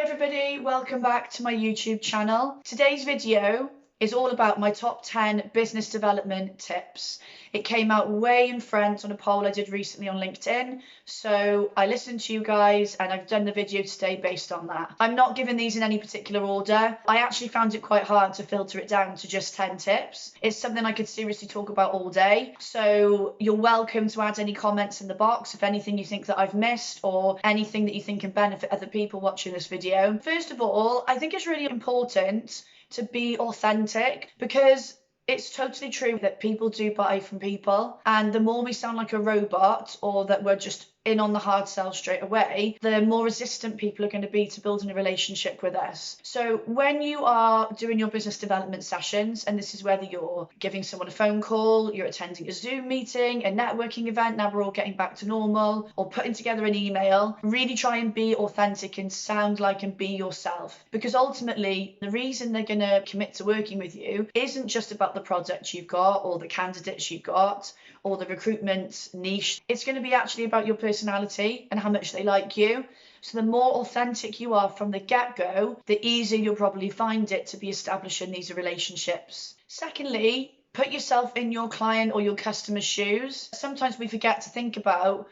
everybody, welcome back to my YouTube channel. Today's video is all about my top 10 business development tips. It came out way in front on a poll I did recently on LinkedIn, so I listened to you guys and I've done the video today based on that. I'm not giving these in any particular order. I actually found it quite hard to filter it down to just 10 tips. It's something I could seriously talk about all day, so you're welcome to add any comments in the box if anything you think that I've missed or anything that you think can benefit other people watching this video. First of all, I think it's really important to be authentic, because it's totally true that people do buy from people, and the more we sound like a robot or that we're just in on the hard sell straight away, the more resistant people are going to be to building a relationship with us. So when you are doing your business development sessions, and this is whether you're giving someone a phone call, you're attending a Zoom meeting, a networking event, now we're all getting back to normal, or putting together an email, really try and be authentic and sound like and be yourself. Because ultimately, the reason they're going to commit to working with you isn't just about the product you've got or the candidates you've got or the recruitment niche. It's going to be actually about your personality and how much they like you. So the more authentic you are from the get-go, the easier you'll probably find it to be establishing these relationships. Secondly, put yourself in your client or your customer's shoes. Sometimes we forget to think about,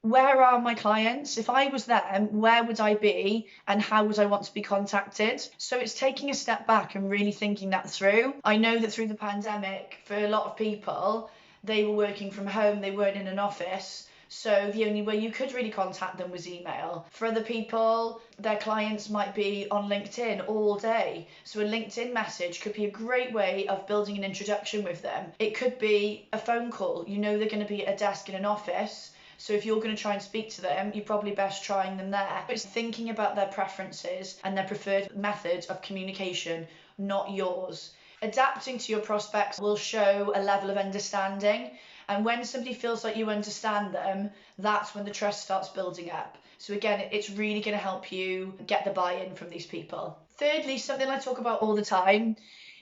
where are my clients? If I was them, where would I be and how would I want to be contacted? So it's taking a step back and really thinking that through. I know that through the pandemic, for a lot of people, they were working from home, they weren't in an office. So the only way you could really contact them was email. For other people, their clients might be on LinkedIn all day. So a LinkedIn message could be a great way of building an introduction with them. It could be a phone call. You know they're going to be at a desk in an office. So if you're going to try and speak to them, you're probably best trying them there. It's thinking about their preferences and their preferred methods of communication, not yours. Adapting to your prospects will show a level of understanding. And when somebody feels like you understand them, that's when the trust starts building up. So again, it's really going to help you get the buy-in from these people. Thirdly, something I talk about all the time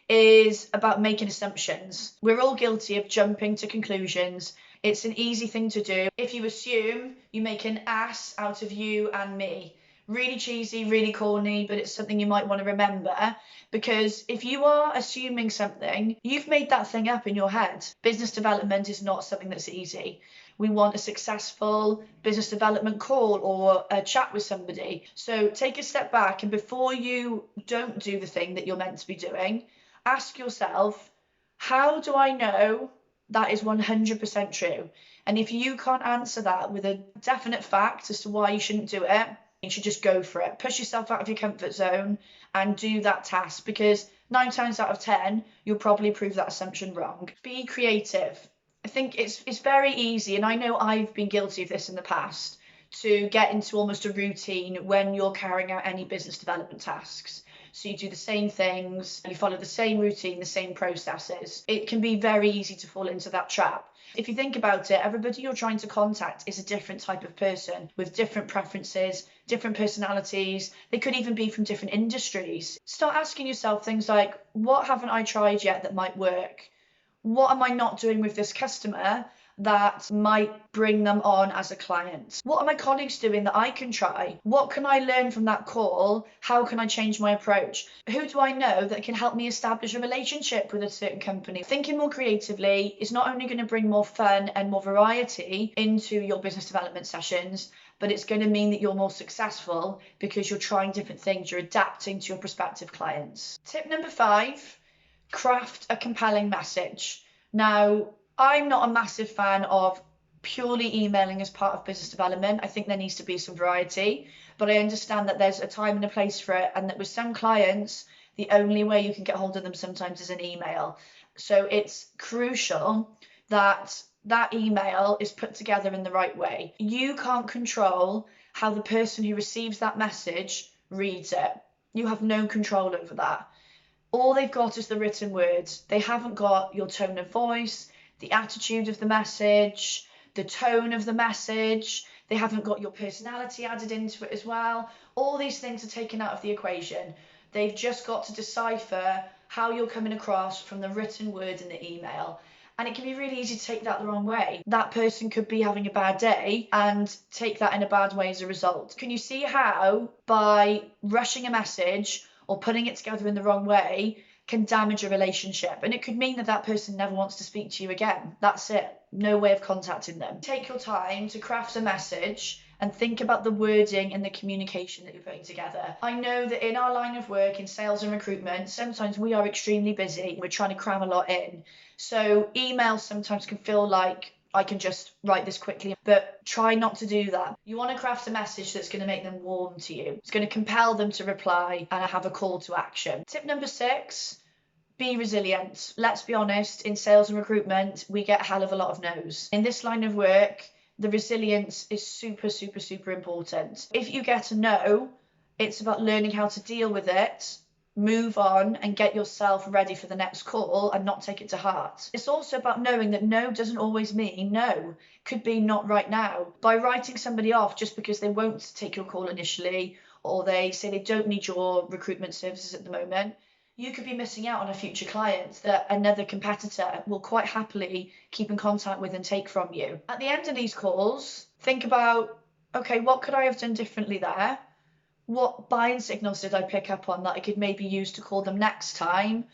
is about making assumptions. We're all guilty of jumping to conclusions. It's an easy thing to do. If you assume, you make an ass out of you and me. Really cheesy, really corny, but it's something you might want to remember, because if you are assuming something, you've made that thing up in your head. Business development is not something that's easy. We want a successful business development call or a chat with somebody. So take a step back, and before you don't do the thing that you're meant to be doing, ask yourself, how do I know that is 100% true? And if you can't answer that with a definite fact as to why you shouldn't do it, you should just go for it. Push yourself out of your comfort zone and do that task, because 9 times out of 10, you'll probably prove that assumption wrong. Be creative. I think it's very easy, and I know I've been guilty of this in the past, to get into almost a routine when you're carrying out any business development tasks. So you do the same things, you follow the same routine, the same processes. It can be very easy to fall into that trap. If you think about it, everybody you're trying to contact is a different type of person with different preferences, different personalities. They could even be from different industries. Start asking yourself things like, what haven't I tried yet that might work? What am I not doing with this customer that might bring them on as a client? What are my colleagues doing that I can try? What can I learn from that call? How can I change my approach? Who do I know that can help me establish a relationship with a certain company? Thinking more creatively is not only going to bring more fun and more variety into your business development sessions, but it's going to mean that you're more successful because you're trying different things, you're adapting to your prospective clients. Tip number 5, craft a compelling message. Now, I'm not a massive fan of purely emailing as part of business development. I think there needs to be some variety, but I understand that there's a time and a place for it, and that with some clients, the only way you can get hold of them sometimes is an email. So it's crucial that that email is put together in the right way. You can't control how the person who receives that message reads it. You have no control over that. All they've got is the written words. They haven't got your tone of voice, the attitude of the message, the tone of the message. They haven't got your personality added into it as well. All these things are taken out of the equation. They've just got to decipher how you're coming across from the written word in the email. And it can be really easy to take that the wrong way. That person could be having a bad day and take that in a bad way as a result. Can you see how by rushing a message or putting it together in the wrong way can damage a relationship? And it could mean that that person never wants to speak to you again. That's it. No way of contacting them. Take your time to craft a message and think about the wording and the communication that you're putting together. I know that in our line of work, in sales and recruitment, sometimes we are extremely busy. We're trying to cram a lot in. So emails sometimes can feel like I can just write this quickly, but try not to do that. You want to craft a message that's going to make them warm to you. It's going to compel them to reply and have a call to action. Tip number 6, be resilient. Let's be honest, in sales and recruitment, we get a hell of a lot of no's. In this line of work, the resilience is super, super, super important. If you get a no, it's about learning how to deal with it, move on and get yourself ready for the next call and not take it to heart. It's also about knowing that no doesn't always mean no. Could be not right now. By writing somebody off just because they won't take your call initially, or they say they don't need your recruitment services at the moment, you could be missing out on a future client that another competitor will quite happily keep in contact with and take from you. At the end of these calls, think about, okay, what could I have done differently there? What buying signals did I pick up on that I could maybe use to call them next time?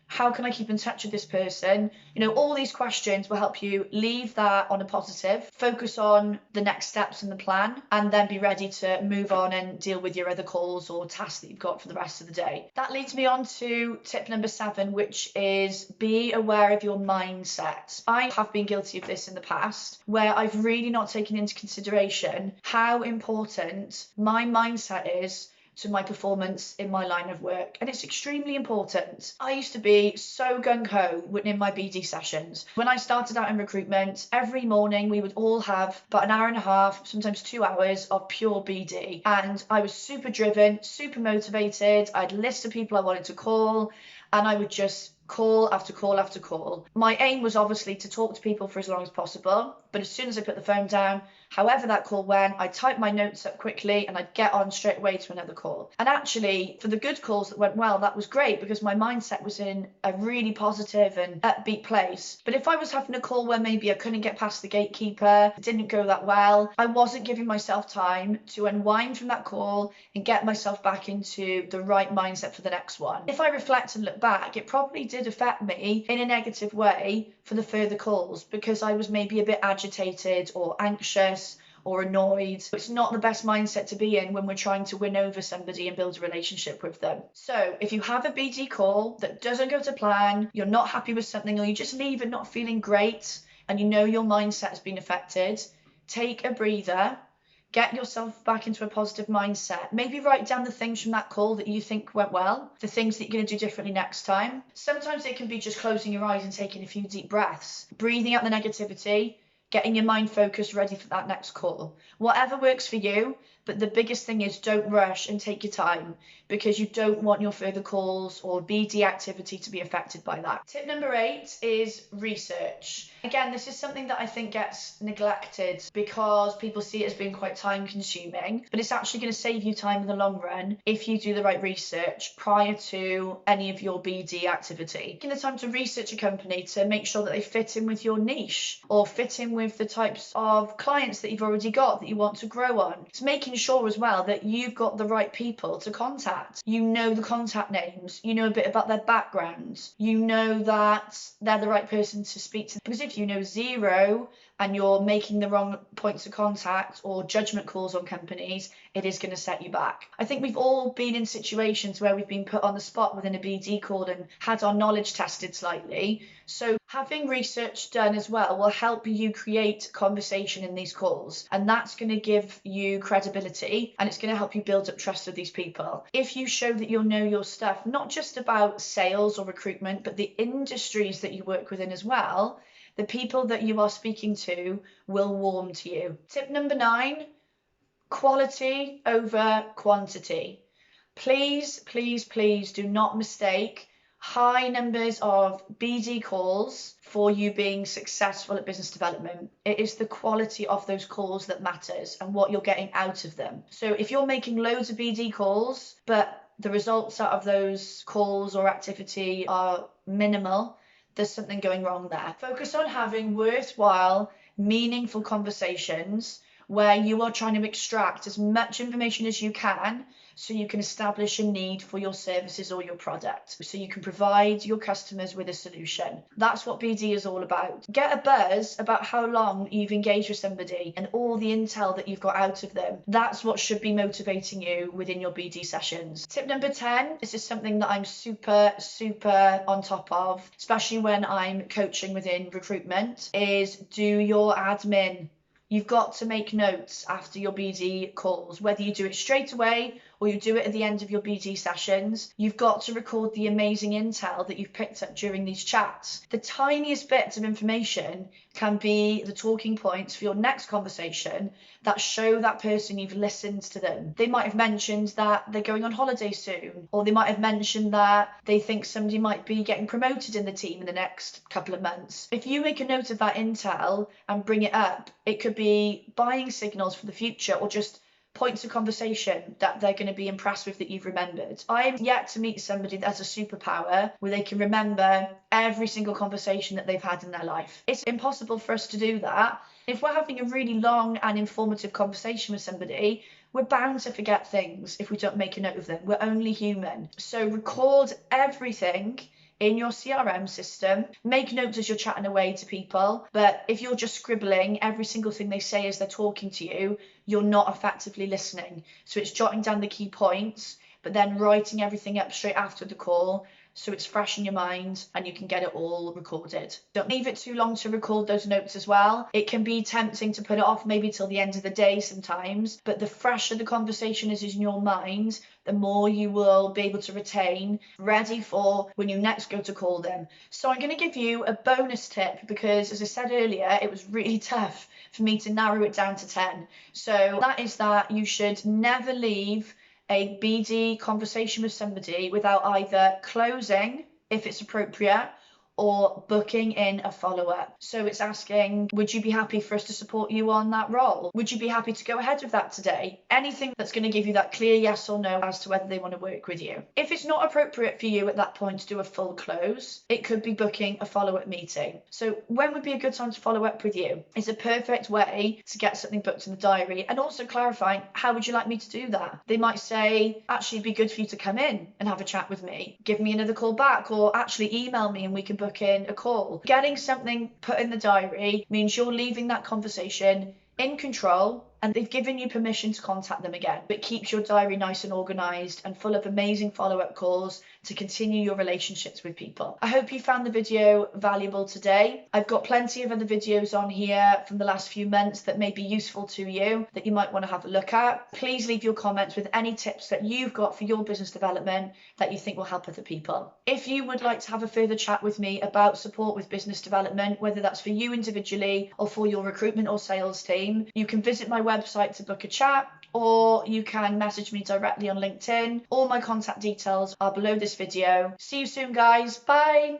How can I keep in touch with this person? All these questions will help you leave that on a positive, focus on the next steps in the plan, and then be ready to move on and deal with your other calls or tasks that you've got for the rest of the day. That leads me on to tip number 7, which is be aware of your mindset. I have been guilty of this in the past, where I've really not taken into consideration how important my mindset is to my performance in my line of work, and it's extremely important. I used to be so gung-ho in my BD sessions. When I started out in recruitment, every morning we would all have about an hour and a half, sometimes 2 hours of pure BD, and I was super driven, super motivated. I had a list of people I wanted to call, and I would just call after call after call. My aim was obviously to talk to people for as long as possible, but as soon as I put the phone down, however that call went, I'd type my notes up quickly and I'd get on straight away to another call. And actually, for the good calls that went well, that was great because my mindset was in a really positive and upbeat place. But if I was having a call where maybe I couldn't get past the gatekeeper, it didn't go that well, I wasn't giving myself time to unwind from that call and get myself back into the right mindset for the next one. If I reflect and look back, it probably did affect me in a negative way for the further calls because I was maybe a bit agitated or anxious or annoyed. It's not the best mindset to be in when we're trying to win over somebody and build a relationship with them. So if you have a BD call that doesn't go to plan, you're not happy with something, or you just leave it not feeling great and you know your mindset has been affected, take a breather, get yourself back into a positive mindset. Maybe write down the things from that call that you think went well, the things that you're going to do differently next time. Sometimes it can be just closing your eyes and taking a few deep breaths, breathing out the negativity, getting your mind focused, ready for that next call. Whatever works for you, but the biggest thing is don't rush and take your time because you don't want your further calls or BD activity to be affected by that. Tip number 8 is research. Again, this is something that I think gets neglected because people see it as being quite time consuming, but it's actually going to save you time in the long run if you do the right research prior to any of your BD activity. Taking the time to research a company to make sure that they fit in with your niche or fit in with the types of clients that you've already got that you want to grow on. It's making sure as well that you've got the right people to contact. You know the contact names, you know a bit about their backgrounds, you know that they're the right person to speak to. Because if you know zero and you're making the wrong points of contact or judgment calls on companies, it is going to set you back. I think we've all been in situations where we've been put on the spot within a BD call and had our knowledge tested slightly. So having research done as well will help you create conversation in these calls, and that's going to give you credibility and it's going to help you build up trust with these people. If you show that you'll know your stuff, not just about sales or recruitment, but the industries that you work within as well, the people that you are speaking to will warm to you. Tip number 9, quality over quantity. Please, please, please do not mistake high numbers of BD calls for you being successful at business development. It is the quality of those calls that matters and what you're getting out of them. So if you're making loads of BD calls, but the results out of those calls or activity are minimal, there's something going wrong there. Focus on having worthwhile, meaningful conversations where you are trying to extract as much information as you can so you can establish a need for your services or your product, so you can provide your customers with a solution. That's what BD is all about. Get a buzz about how long you've engaged with somebody and all the intel that you've got out of them. That's what should be motivating you within your BD sessions. Tip number 10, this is something that I'm super on top of, especially when I'm coaching within recruitment, is do your admin. You've got to make notes after your BD calls, whether you do it straight away or you do it at the end of your BD sessions. You've got to record the amazing intel that you've picked up during these chats. The tiniest bits of information can be the talking points for your next conversation that show that person you've listened to them. They might have mentioned that they're going on holiday soon, or they might have mentioned that they think somebody might be getting promoted in the team in the next couple of months. If you make a note of that intel and bring it up, it could be buying signals for the future or just points of conversation that they're going to be impressed with that you've remembered. I'm yet to meet somebody that has a superpower where they can remember every single conversation that they've had in their life. It's impossible for us to do that. If we're having a really long and informative conversation with somebody, we're bound to forget things if we don't make a note of them. We're only human. So record everything in your CRM system. Make notes as you're chatting away to people, but if you're just scribbling every single thing they say as they're talking to you, you're not effectively listening. So it's jotting down the key points, but then writing everything up straight after the call so it's fresh in your mind and you can get it all recorded. Don't leave it too long to record those notes as well. It can be tempting to put it off maybe till the end of the day sometimes, but the fresher the conversation is in your mind, the more you will be able to retain, ready for when you next go to call them. So I'm going to give you a bonus tip because, as I said earlier, it was really tough for me to narrow it down to 10. So that is that you should never leave a BD conversation with somebody without either closing, if it's appropriate, or booking in a follow-up. So it's asking, would you be happy for us to support you on that role? Would you be happy to go ahead with that today? Anything that's going to give you that clear yes or no as to whether they want to work with you. If it's not appropriate for you at that point to do a full close, it could be booking a follow-up meeting. So when would be a good time to follow up with you? It's a perfect way to get something booked in the diary and also clarifying, how would you like me to do that? They might say, actually it'd be good for you to come in and have a chat with me. Give me another call back, or actually email me and we can book in a call. Getting something put in the diary means you're leaving that conversation in control and they've given you permission to contact them again. It keeps your diary nice and organised and full of amazing follow-up calls to continue your relationships with people. I hope you found the video valuable today. I've got plenty of other videos on here from the last few months that may be useful to you that you might want to have a look at. Please leave your comments with any tips that you've got for your business development that you think will help other people. If you would like to have a further chat with me about support with business development, whether that's for you individually or for your recruitment or sales team, you can visit my website to book a chat, or you can message me directly on LinkedIn. All my contact details are below this video. See you soon, guys. Bye.